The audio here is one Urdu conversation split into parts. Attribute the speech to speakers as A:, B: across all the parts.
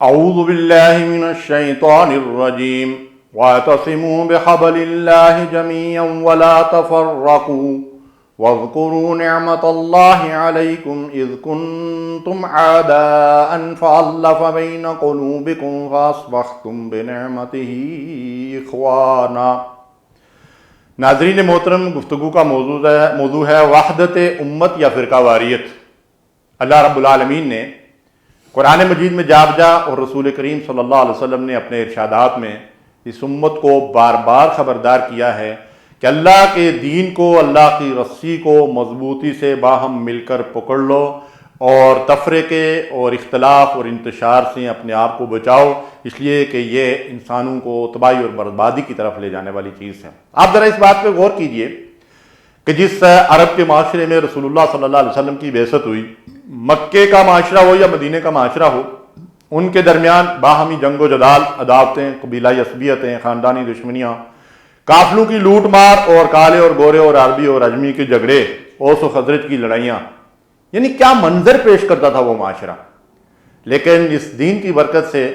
A: اعوذ باللہ من الشیطان الرجیم واعتصموا بحبل اللہ جميعا ولا تفرقوا واذکروا نعمت اللہ علیکم اذ کنتم اعداء فألف بین قلوبکم فاصبحتم بنعمتہ اخوانا۔ ناظرین محترم، گفتگو کا موضوع ہے وحدت امت یا فرقہ واریت۔ اللہ رب العالمین نے قرآن مجید میں جا بجا اور رسول کریم صلی اللہ علیہ وسلم نے اپنے ارشادات میں اس امت کو بار بار خبردار کیا ہے کہ اللہ کے دین کو، اللہ کی رسی کو مضبوطی سے باہم مل کر پکڑ لو اور تفرقے اور اختلاف اور انتشار سے اپنے آپ کو بچاؤ، اس لیے کہ یہ انسانوں کو تباہی اور بربادی کی طرف لے جانے والی چیز ہے۔ آپ ذرا اس بات پہ غور کیجئے کہ جس عرب کے معاشرے میں رسول اللہ صلی اللہ علیہ وسلم کی بعثت ہوئی، مکے کا معاشرہ ہو یا مدینہ کا معاشرہ ہو، ان کے درمیان باہمی جنگ و جدال، عداوتیں، قبیلائی عصبیتیں، خاندانی دشمنیاں، قافلوں کی لوٹ مار اور کالے اور گورے اور عربی اور عجمی کے جھگڑے، اوس و خزرج کی لڑائیاں، یعنی کیا منظر پیش کرتا تھا وہ معاشرہ۔ لیکن اس دین کی برکت سے،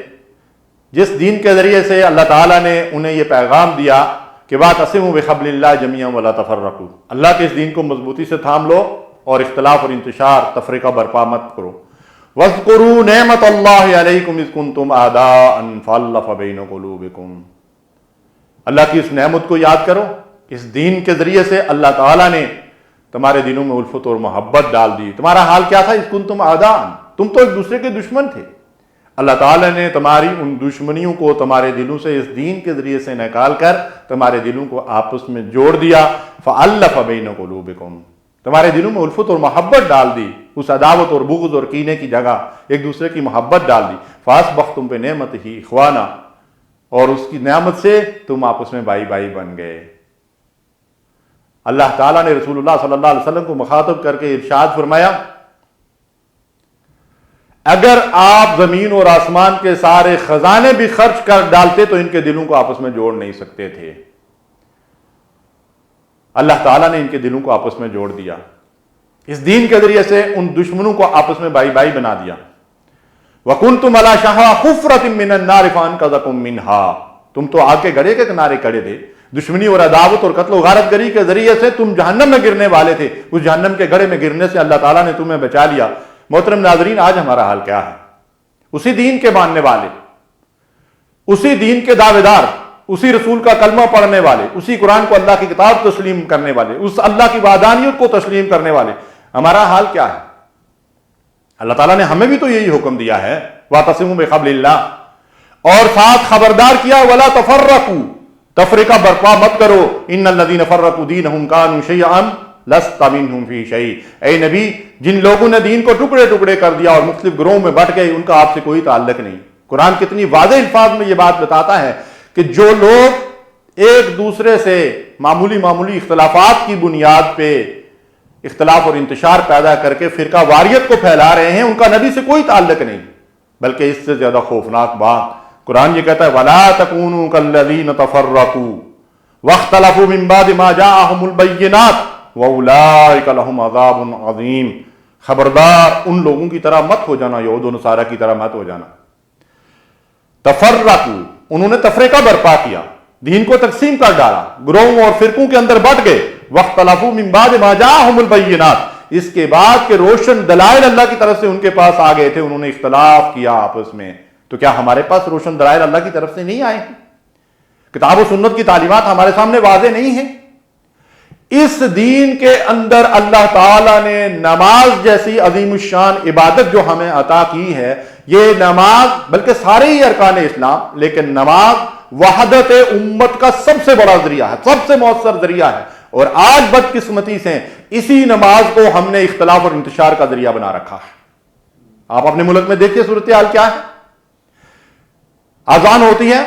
A: جس دین کے ذریعے سے اللہ تعالیٰ نے انہیں یہ پیغام دیا کہ واعتصموا بحبل اللہ جميعا ولا تفرقوا، اللہ کے اس دین کو مضبوطی سے تھام لو اور اختلاف اور انتشار، تفریقہ برپا مت کرو۔ وَاذْكُرُوا نِعْمَتَ اللَّهِ عَلَيْكُمْ إِذْ كُنْتُمْ أَعْدَاءً فَأَلَّفَ بَيْنَ قُلُوبِكُمْ۔ اللہ کی اس نعمت کو یاد کرو، اس دین کے ذریعے سے اللہ تعالیٰ نے تمہارے دلوں میں الفت اور محبت ڈال دی۔ تمہارا حال کیا تھا؟ إِذْ كُنْتُمْ أَعْدَاءً، تم تو ایک دوسرے کے دشمن تھے، اللہ تعالیٰ نے تمہاری ان دشمنیوں کو تمہارے دلوں سے اس دین کے ذریعے سے نکال کر تمہارے دلوں کو آپس میں جوڑ دیا۔ فَأَلَّفَ بَيْنَ قُلُوبِكُمْ، تمہارے دلوں میں الفت اور محبت ڈال دی، اس عداوت اور بغض اور کینے کی جگہ ایک دوسرے کی محبت ڈال دی۔ فَأَصْبَحْتُمْ بِنِعْمَتِهِ إِخْوَانًا، اور اس کی نعمت سے تم آپس میں بھائی بھائی بن گئے۔ اللہ تعالیٰ نے رسول اللہ صلی اللہ علیہ وسلم کو مخاطب کر کے ارشاد فرمایا، اگر آپ زمین اور آسمان کے سارے خزانے بھی خرچ کر ڈالتے تو ان کے دلوں کو آپس میں جوڑ نہیں سکتے تھے۔ اللہ تعالیٰ نے ان کے دلوں کو آپس میں جوڑ دیا، اس دین کے ذریعے سے ان دشمنوں کو آپس میں بھائی بھائی بنا دیا۔ وَكُنْتُمْ عَلَى شَفَا حُفْرَةٍ مِّنَ النَّارِ فَأَنْقَذَكُم مِّنْهَا، تم تو آگ کے گڑھے کے کنارے کھڑے تھے، دشمنی اور عداوت اور قتل و غارت گری کے ذریعے سے تم جہنم میں گرنے والے تھے، اس جہنم کے گڑھے میں گرنے سے اللہ تعالیٰ نے تمہیں بچا لیا۔ محترم ناظرین، آج ہمارا حال کیا ہے؟ اسی دین کے ماننے والے، اسی دین کے دعوے دار، اسی رسول کا کلمہ پڑھنے والے، اسی قرآن کو اللہ کی کتاب تسلیم کرنے والے، اس اللہ کی وحدانیت کو تسلیم کرنے والے، ہمارا حال کیا ہے؟ اللہ تعالیٰ نے ہمیں بھی تو یہی حکم دیا ہے، واعتصموا بحبل اللہ، اور ساتھ خبردار کیا ولا تفرقوا، تفریقہ برپا مت کرو۔ ان الذین فرقوا دینہم کانوا شیعا لست منہم فی شیء، اے نبی، جن لوگوں نے دین کو ٹکڑے ٹکڑے کر دیا اور مختلف گروہوں میں بٹ گئے، ان کا آپ سے کوئی تعلق نہیں۔ قرآن کتنی واضح الفاظ میں یہ بات بتاتا ہے کہ جو لوگ ایک دوسرے سے معمولی اختلافات کی بنیاد پہ اختلاف اور انتشار پیدا کر کے فرقہ واریت کو پھیلا رہے ہیں، ان کا نبی سے کوئی تعلق نہیں۔ بلکہ اس سے زیادہ خوفناک بات قرآن یہ کہتا ہے وَلَا تَكُونُوا كَالَّذِينَ تَفَرَّقُوا وَاخْتَلَفُوا مِن بَعْدِ مَا جَاءَهُمُ الْبَيِّنَاتُ وَأُولَٰئِكَ لَهُمْ عَذَابٌ عَظِيمٌ، خبردار ان لوگوں کی طرح مت ہو جانا، یہود و نصارہ کی طرح مت ہو جانا۔ تفرقوا، انہوں نے تفریقہ برپا کیا، دین کو تقسیم کر ڈالا، گروہوں اور فرقوں کے اندر بٹ گئے۔ واختلفوا من بعد ما جاءهم البینات، اس کے بعد کہ روشن دلائل اللہ کی طرف سے ان کے پاس آ گئے تھے، انہوں نے اختلاف کیا آپس میں۔ تو کیا ہمارے پاس روشن دلائل اللہ کی طرف سے نہیں آئے ہیں؟ کتاب و سنت کی تعلیمات ہمارے سامنے واضح نہیں ہیں؟ اس دین کے اندر اللہ تعالیٰ نے نماز جیسی عظیم الشان عبادت جو ہمیں عطا کی ہے، یہ نماز، بلکہ سارے ہی ارکان اسلام، لیکن نماز وحدت امت کا سب سے بڑا ذریعہ ہے، سب سے مؤثر ذریعہ ہے، اور آج بدقسمتی سے اسی نماز کو ہم نے اختلاف اور انتشار کا ذریعہ بنا رکھا ہے۔ آپ اپنے ملک میں دیکھیے صورتحال کیا ہے۔ اذان ہوتی ہے،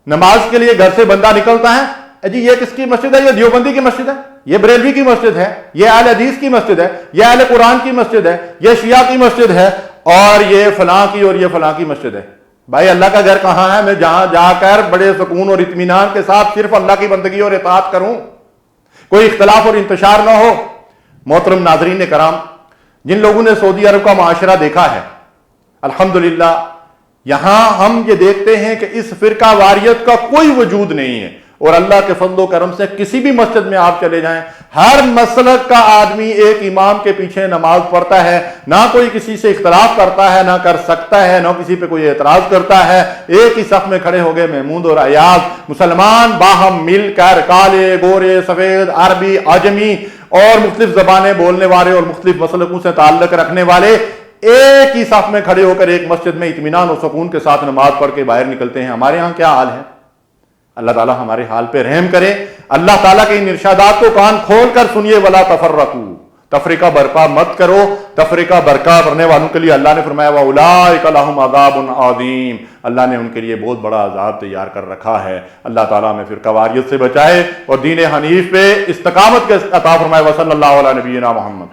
A: نماز کے لیے گھر سے بندہ نکلتا ہے، جی یہ کس کی مسجد ہے؟ یہ دیوبندی کی مسجد ہے، یہ بریلوی کی مسجد ہے، یہ اہل حدیث کی مسجد ہے، یہ اہل قرآن کی مسجد ہے، یہ شیعہ کی مسجد ہے، اور یہ فلاں کی اور یہ فلاں کی مسجد ہے۔ بھائی اللہ کا گھر کہاں ہے؟ میں جہاں جا کر بڑے سکون اور اطمینان کے ساتھ صرف اللہ کی بندگی اور اطاعت کروں، کوئی اختلاف اور انتشار نہ ہو۔ محترم ناظرین کرام، جن لوگوں نے سعودی عرب کا معاشرہ دیکھا ہے، الحمدللہ یہاں ہم یہ دیکھتے ہیں کہ اس فرقہ واریت کا کوئی وجود نہیں ہے، اور اللہ کے فضل و کرم سے کسی بھی مسجد میں آپ چلے جائیں، ہر مسلک کا آدمی ایک امام کے پیچھے نماز پڑھتا ہے، نہ کوئی کسی سے اختلاف کرتا ہے، نہ کر سکتا ہے، نہ کسی پہ کوئی اعتراض کرتا ہے، ایک ہی صف میں کھڑے ہو گئے محمود اور ایاز مسلمان باہم مل کر، کالے گورے سفید عربی عجمی اور مختلف زبانیں بولنے والے اور مختلف مسلکوں سے تعلق رکھنے والے ایک ہی صف میں کھڑے ہو کر ایک مسجد میں اطمینان اور سکون کے ساتھ نماز پڑھ کے باہر نکلتے ہیں۔ ہمارے ہاں کیا حال ہے؟ اللہ تعالیٰ ہمارے حال پہ رحم کرے۔ اللہ تعالیٰ کے ان ارشادات کو کان کھول کر سنیے، ولا تفرقوا، تفریقہ برپا مت کرو۔ تفریقہ برپا کرنے والوں کے لیے اللہ نے فرمایا وَأُولَٰئِكَ لَهُمْ عَذَابٌ عَظِيمٌ، اللہ نے ان کے لیے بہت بڑا عذاب تیار کر رکھا ہے۔ اللہ تعالیٰ ہمیں فرقہ واریت سے بچائے اور دین حنیف پہ استقامت کے عطا فرمائے۔ وصلی اللہ علی نبینا محمد۔